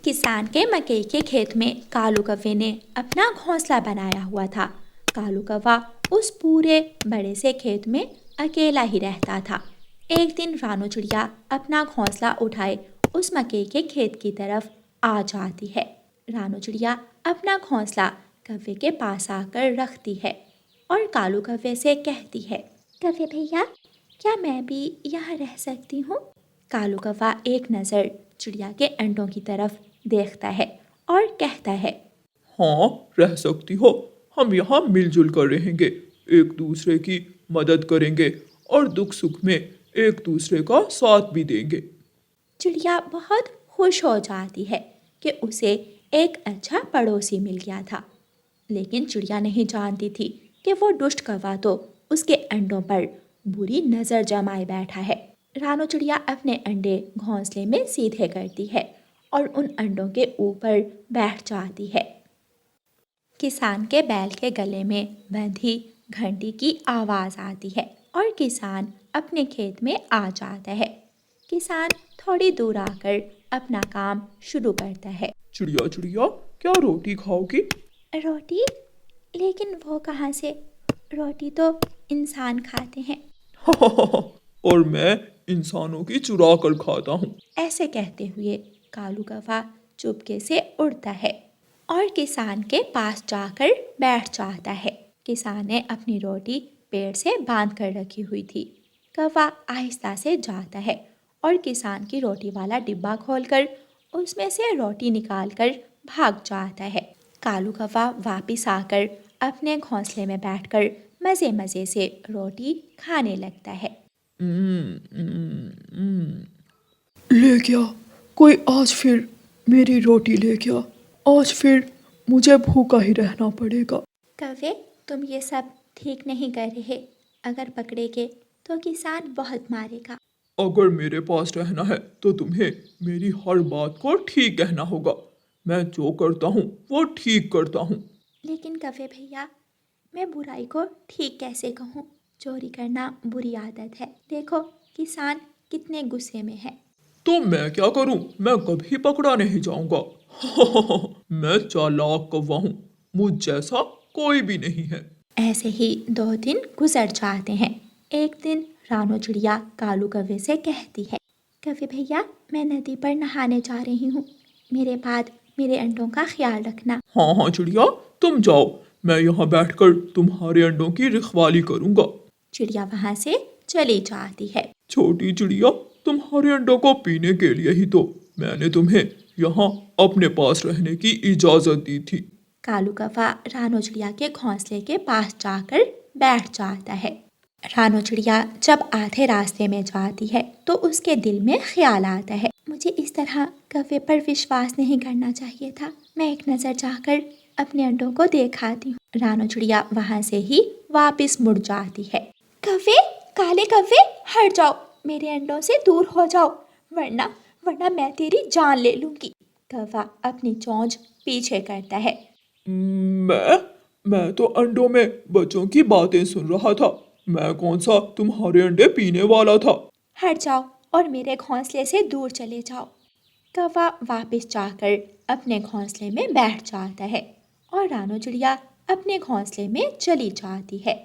किसान के मकई के खेत में कालू कौवे ने अपना घोंसला बनाया हुआ था। कालू कौवा उस पूरे बड़े से खेत में अकेला ही रहता था। एक दिन रानू चिड़िया अपना घोंसला उठाए उस मकई के खेत की तरफ आ जाती है। रानू चिड़िया अपना घोंसला कौवे के पास आकर रखती है और कालू कौवे से कहती है, कौवे भैया, क्या मैं भी यहाँ रह सकती हूँ? कालू कौवा एक नज़र चिड़िया के अंडों की तरफ देखता है और कहता है, हाँ, रह सकती हो। हम यहाँ मिलजुल कर रहेंगे, एक दूसरे की मदद करेंगे और दुख सुख में एक दूसरे का साथ भी देंगे। चिड़िया बहुत खुश हो जाती है कि उसे एक अच्छा पड़ोसी मिल गया था। लेकिन चिड़िया नहीं जानती थी कि वो दुष्ट कौवा तो उसके अंडों पर बुरी नज़र जमाए बैठा है। रानू चिड़िया अपने अंडे घोंसले में सीधे करती है और उन अंडों के ऊपर बैठ जाती है। किसान के बैल के गले में बंधी घंटी की आवाज़ आती है और किसान अपने खेत में आ जाता है। किसान थोड़ी दूर आकर अपना काम शुरू करता है। चिड़िया चिड़िया, क्या रोटी खाओगी? रोटी? लेकिन वो कहाँ से? रोटी तो इंसान खाते हैं। और मैं इंसानों की चुरा कर खाता हूँ। ऐसे कहते हुए कालू कौवा चुपके से उड़ता है और किसान के पास जाकर बैठ जाता है। किसान ने अपनी रोटी पेड़ से बांध कर रखी हुई थी। कौवा आहिस्ता से जाता है और किसान की रोटी वाला डिब्बा खोलकर उसमें से रोटी निकालकर भाग जाता है। कालू कौवा वापिस आकर अपने घोंसले में बैठकर मज़े मज़े से रोटी खाने लगता है। ले गया कोई, आज फिर मेरी रोटी ले गया। आज फिर मुझे भूखा ही रहना पड़ेगा। कौवे, तुम ये सब ठीक नहीं कर रहे। अगर पकड़ेगे तो किसान बहुत मारेगा। अगर मेरे पास रहना है तो तुम्हें मेरी हर बात को ठीक कहना होगा। मैं जो करता हूँ वो ठीक करता हूँ। लेकिन कौवे भैया, मैं बुराई को ठीक कैसे कहूँ? चोरी करना बुरी आदत है। देखो किसान कितने गुस्से में है। तो मैं क्या करूँ? मैं कभी पकड़ा नहीं जाऊंगा। मैं चालाक कौवा हूँ, मुझ जैसा कोई भी नहीं है। ऐसे ही 2 दिन गुजर जाते हैं। एक दिन रानू चिड़िया कालू कौवे से कहती है, कौवे भैया, मैं नदी पर नहाने जा रही हूँ। मेरे बाद मेरे अंडों का ख्याल रखना। हाँ हाँ चिड़िया, तुम जाओ, मैं यहाँ बैठकर तुम्हारे अंडों की रखवाली करूँगा। चिड़िया वहाँ से चली जाती है। छोटी चिड़िया, तुम्हारे अंडों को पीने के लिए ही तो मैंने तुम्हें यहाँ अपने पास रहने की इजाज़त दी थी। कालू कौवा रानू चिड़िया के घोंसले के पास जाकर बैठ जाता है। रानू चिड़िया जब आधे रास्ते में जाती है तो उसके दिल में ख्याल आता है, मुझे इस तरह कौवे पर विश्वास नहीं करना चाहिए था। मैं एक नज़र जाकर अपने अंडों को देख आती हूँ। रानू चिड़िया वहाँ से ही वापस मुड़ जाती है। कौवे, काले कौवे, हट जाओ, मेरे अंडों से दूर हो जाओ, वरना वरना मैं तेरी जान ले लूंगी। कौवा अपनी चोंच पीछे करता है। मैं तो अंडों में बच्चों की बातें सुन रहा था। मैं कौन सा तुम्हारे अंडे पीने वाला था? हट जाओ और मेरे घोंसले से दूर चले जाओ। कौवा वापस जाकर अपने घोंसले में बैठ जाता है और रानू चिड़िया अपने घोंसले में चली जाती है।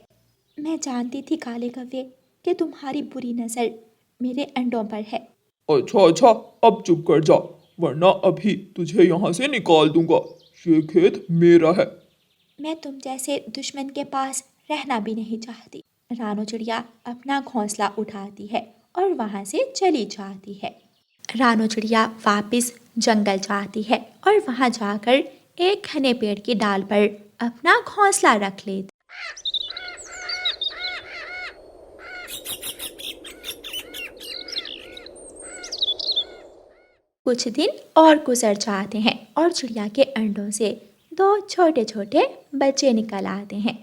मैं जानती थी काले कौवे कि तुम्हारी बुरी नज़र मेरे अंडों पर है। अच्छा अच्छा, अब चुप कर जा, वरना अभी तुझे यहाँ से निकाल दूंगा। ये खेत मेरा है। मैं तुम जैसे दुश्मन के पास रहना भी नहीं चाहती। रानू चिड़िया अपना घोंसला उठाती है और वहाँ से चली जाती है। रानू चिड़िया वापस जंगल जाती है और वहाँ जाकर एक घने पेड़ की डाल पर अपना घोंसला रख लेती। कुछ दिन और गुजर जाते हैं और चिड़िया के अंडों से 2 छोटे छोटे बच्चे निकल आते हैं।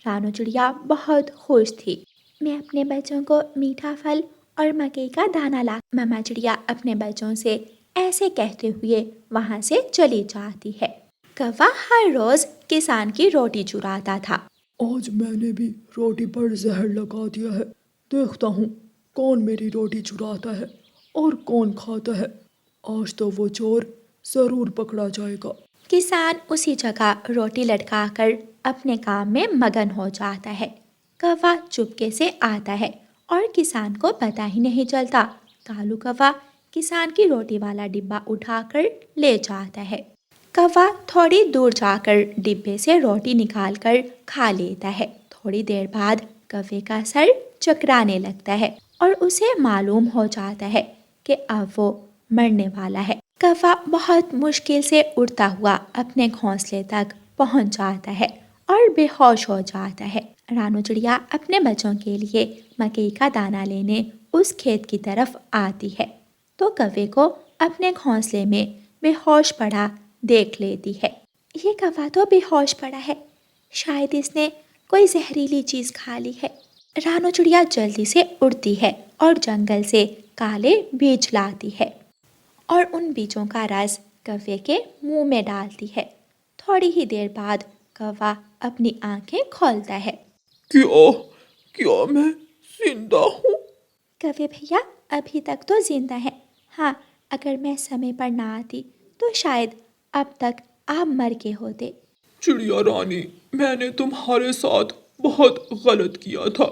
रानू चिड़िया बहुत खुश थी। मैं अपने बच्चों को मीठा फल और मकई का दाना ला। मामा चिड़िया अपने बच्चों से ऐसे कहते हुए वहाँ से चली जाती है। कौवा हर रोज किसान की रोटी चुराता था। आज मैंने भी रोटी पर जहर लगा दिया है। देखता हूँ कौन मेरी रोटी चुराता है और कौन खाता है। आज तो वो चोर जरूर पकड़ा जाएगा। किसान उसी जगह रोटी लटकाकर अपने काम में मगन हो जाता है। कौवा चुपके से आता है और किसान को पता ही नहीं चलता। कालू कौवा किसान की रोटी वाला डिब्बा उठाकर ले जाता है। कौवा थोड़ी दूर जाकर डिब्बे से रोटी निकालकर खा लेता है। थोड़ी देर बाद कौवे का सर चकराने लगता है और उसे मालूम हो जाता है कि अब वो मरने वाला है। कौवा बहुत मुश्किल से उड़ता हुआ अपने घोंसले तक पहुंच जाता है और बेहोश हो जाता है। रानू चिड़िया अपने बच्चों के लिए मकई का दाना लेने उस खेत की तरफ आती है तो कौवे को अपने घोंसले में बेहोश पड़ा देख लेती है। ये कौवा तो बेहोश पड़ा है, शायद इसने कोई जहरीली चीज़ खा ली है। रानू चिड़िया जल्दी से उड़ती है और जंगल से काले बीज लाती है और उन बीजों का रस कौवे के मुंह में डालती है। थोड़ी ही देर बाद कौवा अपनी आंखें खोलता है। क्या मैं जिंदा हूँ? कौवे भैया अभी तक तो जिंदा है। हाँ, अगर मैं समय पर ना आती तो शायद अब तक आप मर के होते। चिड़िया रानी, मैंने तुम्हारे साथ बहुत गलत किया था।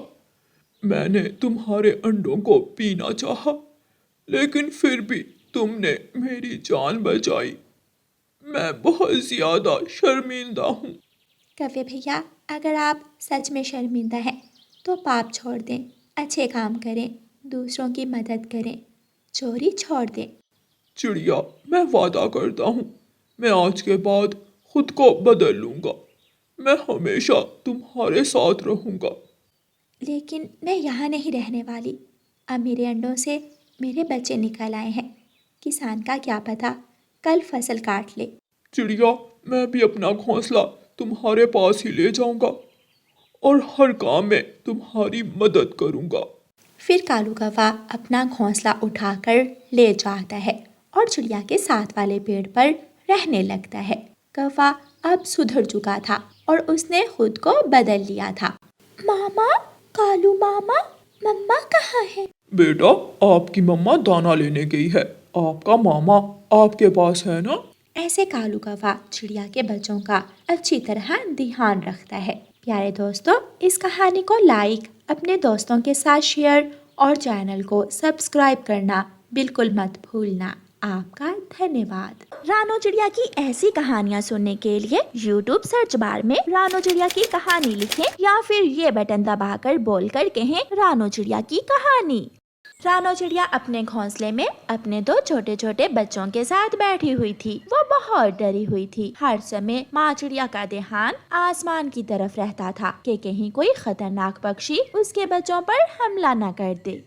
मैंने तुम्हारे अंडों को पीना चाहा, लेकिन फिर भी तुमने मेरी जान बचाई। मैं बहुत ज्यादा शर्मिंदा हूँ। कौवे भैया, अगर आप सच में शर्मिंदा हैं तो पाप छोड़ दें, अच्छे काम करें, दूसरों की मदद करें, चोरी छोड़ दें। चिड़िया, मैं वादा करता हूँ, मैं आज के बाद खुद को बदल लूँगा। मैं हमेशा तुम्हारे साथ रहूँगा। लेकिन मैं यहाँ नहीं रहने वाली। अब मेरे अंडों से मेरे बच्चे निकल आए हैं। किसान का क्या पता कल फसल काट ले। चिड़िया, मैं भी अपना घोंसला तुम्हारे पास ही ले जाऊंगा और हर काम में तुम्हारी मदद करूंगा। फिर कालू कौवा अपना घोंसला उठाकर ले जाता है और चिड़िया के साथ वाले पेड़ पर रहने लगता है। कौवा अब सुधर चुका था और उसने खुद को बदल लिया था। मामा, कालू मामा, मम्मा कहाँ है? बेटा, आपकी मम्मा दाना लेने गई है। आपका मामा आपके पास है ना? ऐसे कालू कौवा चिड़िया के बच्चों का अच्छी तरह ध्यान रखता है। प्यारे दोस्तों, इस कहानी को लाइक, अपने दोस्तों के साथ शेयर और चैनल को सब्सक्राइब करना बिल्कुल मत भूलना। आपका धन्यवाद। रानू चिड़िया की ऐसी कहानियाँ सुनने के लिए YouTube सर्च बार में रानू चिड़िया की कहानी लिखें या फिर ये बटन दबाकर बोलकर कहें रानू चिड़िया की कहानी। रानू चिड़िया अपने घोंसले में अपने दो छोटे छोटे बच्चों के साथ बैठी हुई थी। वो बहुत डरी हुई थी। हर समय माँ चिड़िया का ध्यान आसमान की तरफ रहता था कि कहीं कोई खतरनाक पक्षी उसके बच्चों पर हमला न कर दे।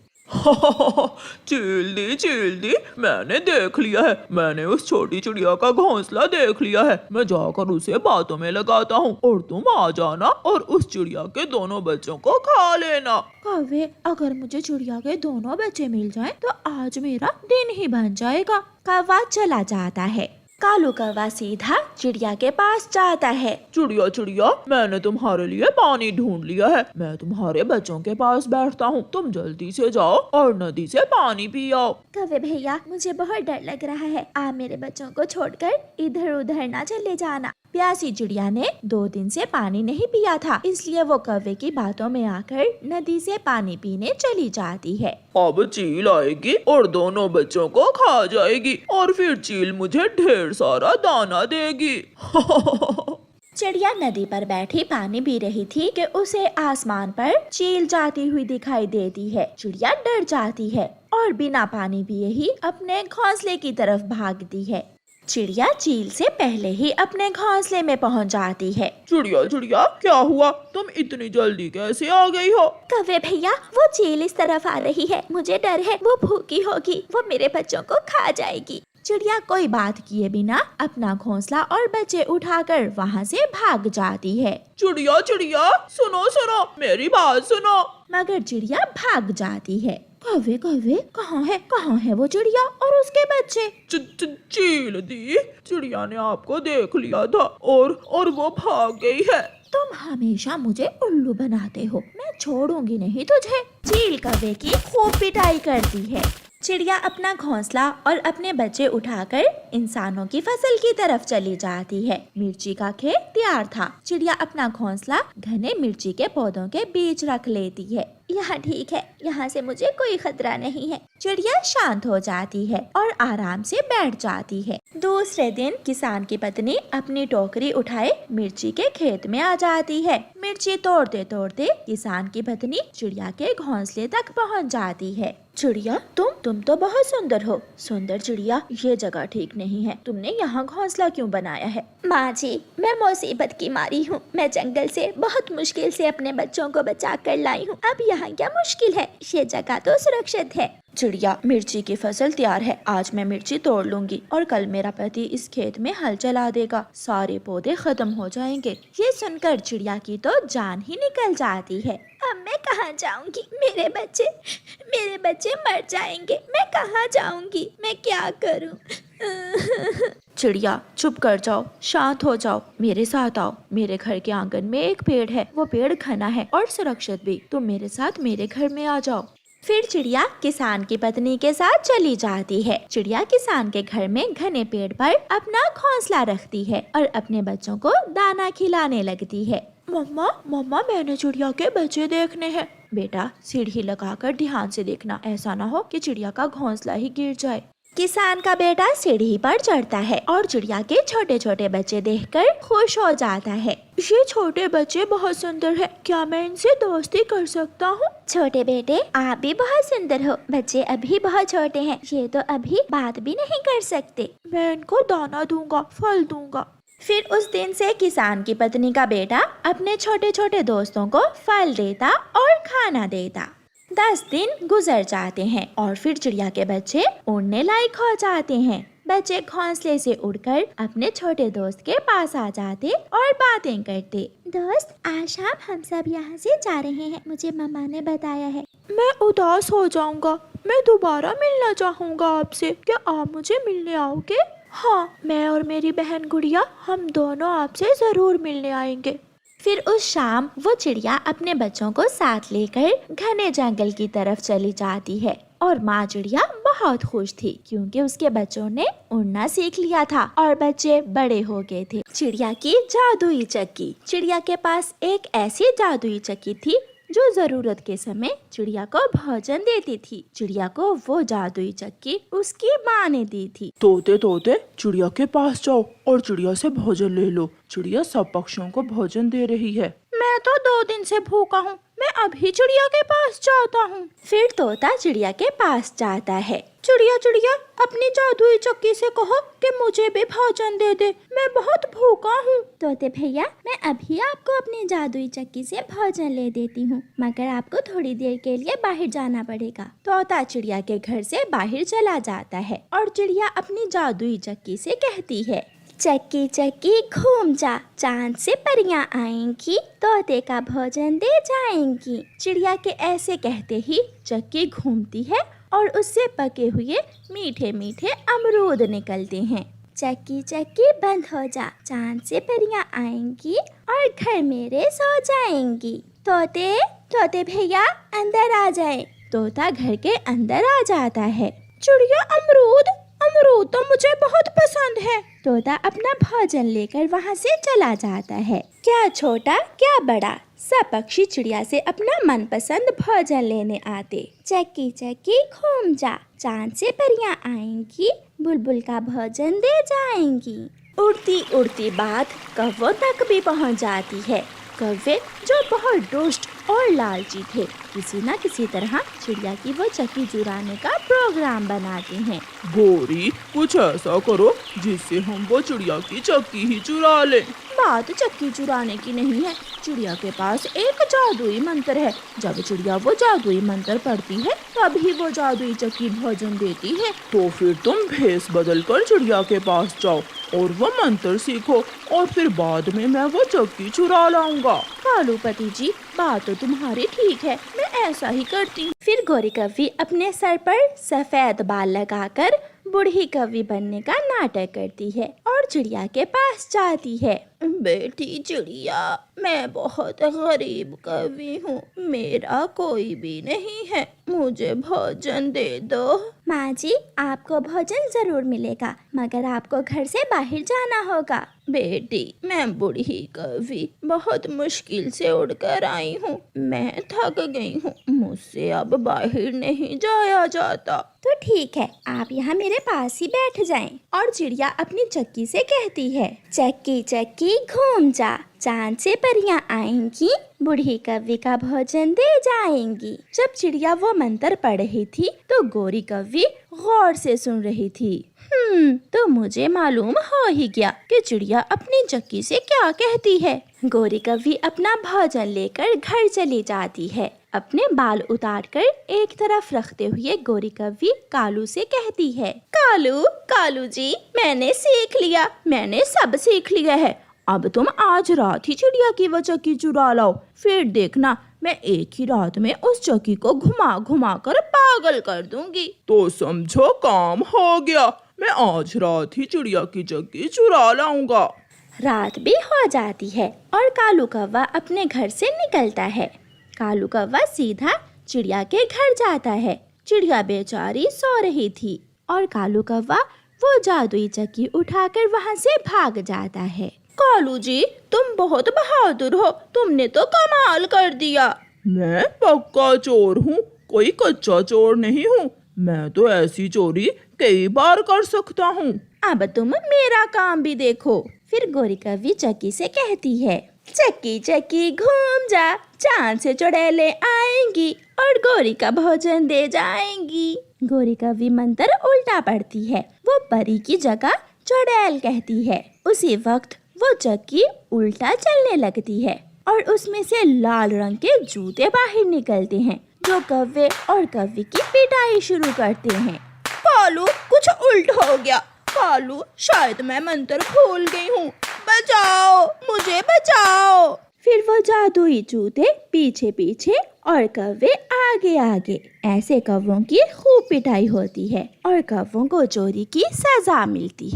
चील दी, मैंने देख लिया है। मैंने उस छोटी चिड़िया का घोंसला देख लिया है। मैं जाकर उसे बातों में लगाता हूँ और तुम आ जाना और उस चिड़िया के दोनों बच्चों को खा लेना। कौवे, अगर मुझे चिड़िया के दोनों बच्चे मिल जाएं तो आज मेरा दिन ही बन जाएगा। कौवा चला जाता है। कालू कौवा सीधा चिड़िया के पास जाता है। चिड़िया, मैंने तुम्हारे लिए पानी ढूंढ लिया है। मैं तुम्हारे बच्चों के पास बैठता हूँ। तुम जल्दी से जाओ और नदी से पानी पी आओ। कौवे भैया, मुझे बहुत डर लग रहा है। आप मेरे बच्चों को छोड़कर इधर उधर ना चले जाना। प्यासी चिड़िया ने 2 दिन से पानी नहीं पिया था, इसलिए वो कौवे की बातों में आकर नदी से पानी पीने चली जाती है। अब चील आएगी और दोनों बच्चों को खा जाएगी और फिर चील मुझे ढेर सारा दाना देगी। चिड़िया नदी पर बैठी पानी पी रही थी कि उसे आसमान पर चील जाती हुई दिखाई देती है। चिड़िया डर जाती है और बिना पानी पिए ही अपने घोंसले की तरफ भागती है। चिड़िया चील से पहले ही अपने घोंसले में पहुंच जाती है। चिड़िया, क्या हुआ? तुम इतनी जल्दी कैसे आ गई हो? कौवे भैया, वो चील इस तरफ आ रही है। मुझे डर है वो भूखी होगी, वो मेरे बच्चों को खा जाएगी। चिड़िया कोई बात किए बिना अपना घोंसला और बच्चे उठाकर वहाँ से भाग जाती है। चिड़िया, सुनो, मेरी बात सुनो। मगर चिड़िया भाग जाती है। कौवे, कहाँ है वो चिड़िया और उसके बच्चे? चील दी, चिड़िया ने आपको देख लिया था और वो भाग गई है। तुम हमेशा मुझे उल्लू बनाते हो। मैं छोड़ूंगी नहीं तुझे। चील कौवे की खूब पिटाई करती है। चिड़िया अपना घोंसला और अपने बच्चे उठाकर इंसानों की फसल की तरफ चली जाती है। मिर्ची का खेत तैयार था। चिड़िया अपना घोंसला घने मिर्ची के पौधों के बीच रख लेती है। यहाँ ठीक है, यहाँ से मुझे कोई खतरा नहीं है। चिड़िया शांत हो जाती है और आराम से बैठ जाती है। दूसरे दिन किसान की पत्नी अपनी टोकरी उठाए मिर्ची के खेत में आ जाती है। मिर्ची तोड़ते तोड़ते किसान की पत्नी चिड़िया के घोंसले तक पहुँच जाती है। चिड़िया, तुम तो बहुत सुंदर हो। सुंदर चिड़िया, ये जगह ठीक नहीं है। तुमने यहाँ घोंसला क्यों बनाया है? माँ जी, मैं मुसीबत की मारी हूँ। मैं जंगल से बहुत मुश्किल से अपने बच्चों को बचा कर लाई हूँ। अब यहाँ क्या मुश्किल है? ये जगह तो सुरक्षित है। चिड़िया, मिर्ची की फसल तैयार है। आज मैं मिर्ची तोड़ लूंगी और कल मेरा पति इस खेत में हल चला देगा। सारे पौधे खत्म हो जाएंगे। ये सुनकर चिड़िया की तो जान ही निकल जाती है। अब मैं कहाँ जाऊंगी? मेरे बच्चे मर जाएंगे। मैं कहाँ जाऊंगी? मैं क्या करूं? चिड़िया, चुप कर जाओ, शांत हो जाओ, मेरे साथ आओ। मेरे घर के आंगन में एक पेड़ है। वो पेड़ घना है और सुरक्षित भी। तुम मेरे साथ मेरे घर में आ जाओ। फिर चिड़िया किसान की पत्नी के साथ चली जाती है। चिड़िया किसान के घर में घने पेड़ पर अपना घोंसला रखती है और अपने बच्चों को दाना खिलाने लगती है। मम्मा, मैंने चिड़िया के बच्चे देखने हैं। बेटा, सीढ़ी लगाकर ध्यान से देखना, ऐसा ना हो कि चिड़िया का घोंसला ही गिर जाए। किसान का बेटा सीढ़ी पर चढ़ता है और चिड़िया के छोटे छोटे बच्चे देखकर खुश हो जाता है। ये छोटे बच्चे बहुत सुंदर हैं। क्या मैं इनसे दोस्ती कर सकता हूँ? छोटे बेटे, आप भी बहुत सुंदर हो। बच्चे अभी बहुत छोटे हैं। ये तो अभी बात भी नहीं कर सकते। मैं इनको दाना दूंगा, फल दूंगा। फिर उस दिन से किसान की पत्नी का बेटा अपने छोटे छोटे दोस्तों को फल देता और खाना देता। 10 दिन गुजर जाते हैं और फिर चिड़िया के बच्चे उड़ने लायक हो जाते हैं। बच्चे घोंसले से उड़कर अपने छोटे दोस्त के पास आ जाते और बातें करते। दोस्त, आज शाम हम सब यहाँ से जा रहे हैं। मुझे मम्मा ने बताया है। मैं उदास हो जाऊंगा। मैं दोबारा मिलना चाहूंगा आपसे। क्या आप मुझे मिलने आओगे? हाँ, मैं और मेरी बहन गुड़िया, हम दोनों आपसे जरूर मिलने आएंगे। फिर उस शाम वो चिड़िया अपने बच्चों को साथ लेकर घने जंगल की तरफ चली जाती है और माँ चिड़िया बहुत खुश थी क्योंकि उसके बच्चों ने उड़ना सीख लिया था और बच्चे बड़े हो गए थे। चिड़िया की जादुई चक्की। चिड़िया के पास एक ऐसी जादुई चक्की थी जो जरूरत के समय चिड़िया को भोजन देती थी। चिड़िया को वो जादुई चक्की उसकी माँ ने दी थी। तोते चिड़िया के पास जाओ और चिड़िया से भोजन ले लो। चिड़िया सब पक्षियों को भोजन दे रही है। मैं तो 2 दिन से भूखा हूँ। मैं अभी चिड़िया के पास जाता हूँ। फिर तोता चिड़िया के पास जाता है। चिड़िया, अपनी जादुई चक्की से कहो कि मुझे भी भोजन दे दे। मैं बहुत भूखा हूँ। तोते भैया, मैं अभी आपको अपनी जादुई चक्की से भोजन ले देती हूँ, मगर आपको थोड़ी देर के लिए बाहर जाना पड़ेगा। तोता चिड़िया के घर से बाहर चला जाता है और चिड़िया अपनी जादुई चक्की से कहती है, चक्की चक्की घूम जा, चांद से परियां आएंगी, तोते का भोजन दे जाएंगी। चिड़िया के ऐसे कहते ही चक्की घूमती है और उससे पके हुए मीठे मीठे अमरूद निकलते हैं। चक्की चक्की बंद हो जा, चांद से परियां आएंगी और घर मेरे सो जाएंगी। तोते भैया अंदर आ जाए। तोता घर के अंदर आ जाता है। चिड़िया, अमरूद तो मुझे बहुत पसंद है। तोता अपना भोजन लेकर वहाँ से चला जाता है। क्या छोटा क्या बड़ा, सब पक्षी चिड़िया से अपना मनपसंद भोजन लेने आते। चक्की चक्की घूम जा, चांद से परियां आएंगी, बुलबुल का भोजन दे जाएंगी। उड़ती उड़ती बात कौवों तक भी पहुँच जाती है। कौवे जो बहुत दुष्ट और लालची थे, किसी न किसी तरह चिड़िया की वो चक्की चुराने का प्रोग्राम बनाते हैं। गोरी, कुछ ऐसा करो जिससे हम वो चिड़िया की चक्की ही चुरा लें। बात चक्की चुराने की नहीं है। चिड़िया के पास एक जादुई मंत्र है। जब चिड़िया वो जादुई मंत्र पढ़ती है तभी वो जादुई चक्की भोजन देती है। तो फिर तुम भेष बदल कर चिड़िया के पास जाओ और वो मंत्र सीखो और फिर बाद में मैं वो चक्की चुरा लाऊंगा। कालूपति जी, बात तो तुम्हारी ठीक है, मैं ऐसा ही करती हूँ। फिर गोरी कौवी अपने सर पर सफेद बाल लगाकर बूढ़ी कौवी बनने का नाटक करती है और चिड़िया के पास जाती है। बेटी चिड़िया, मैं बहुत गरीब कवि हूँ, मेरा कोई भी नहीं है, मुझे भोजन दे दो। माँ जी, आपको भोजन जरूर मिलेगा, मगर आपको घर से बाहर जाना होगा। बेटी, मैं बूढ़ी कवि बहुत मुश्किल से उड़कर आई हूँ, मैं थक गई हूँ, मुझसे अब बाहर नहीं जाया जाता। तो ठीक है, आप यहाँ मेरे पास ही बैठ जाएं। और चिड़िया अपनी चक्की से कहती है, चक्की चक्की घूम जा, चांद से परियां आएंगी, बूढ़ी कव्वी का भोजन दे जाएंगी। जब चिड़िया वो मंत्र पढ़ रही थी तो गोरी कव्वी गौर से सुन रही थी। तो मुझे मालूम हो ही गया कि चिड़िया अपनी चक्की से क्या कहती है। गोरी कव्वी अपना भोजन लेकर घर चली जाती है। अपने बाल उतारकर एक तरफ रखते हुए गोरी कव्वी कालू से कहती है, कालू कालू जी, मैंने सीख लिया, मैंने सब सीख लिया है। अब तुम आज रात ही चिड़िया की वो चक्की चुरा लाओ, फिर देखना मैं एक ही रात में उस चक्की को घुमा घुमा कर पागल कर दूंगी। तो समझो काम हो गया, मैं आज रात ही चिड़िया की चक्की चुरा लाऊंगा। रात भी हो जाती है और कालू कौवा अपने घर से निकलता है। कालू कौवा सीधा चिड़िया के घर जाता है। चिड़िया बेचारी सो रही थी और कालू कौवा वो जादुई चक्की उठाकर वहाँ से भाग जाता है। कालू जी, तुम बहुत बहादुर हो, तुमने तो कमाल कर दिया। मैं पक्का चोर हूँ, कोई कच्चा चोर नहीं हूँ। मैं तो ऐसी चोरी कई बार कर सकता हूँ। अब तुम मेरा काम भी देखो। फिर गोरी कव्वी चक्की से कहती है, चक्की चक्की घूम जा, चांद से चुड़ैलें आएंगी और गोरी का भोजन दे जाएंगी। गोरी कव्वी मंत्र उल्टा पढ़ती है, वो परी की जगह चुड़ैल कहती है। उसी वक्त वो चक्की उल्टा चलने लगती है और उसमें से लाल रंग के जूते बाहर निकलते हैं, जो कव्वे और कव्वी की पिटाई शुरू करते हैं। कालू, कुछ उल्ट हो गया। कालू, शायद मैं मंत्र भूल गई हूँ, बचाओ, मुझे बचाओ। फिर वो जादुई जूते पीछे पीछे और कव्वे आगे आगे। ऐसे कव्वों की खूब पिटाई होती है और कव्वों को चोरी की सजा मिलती है।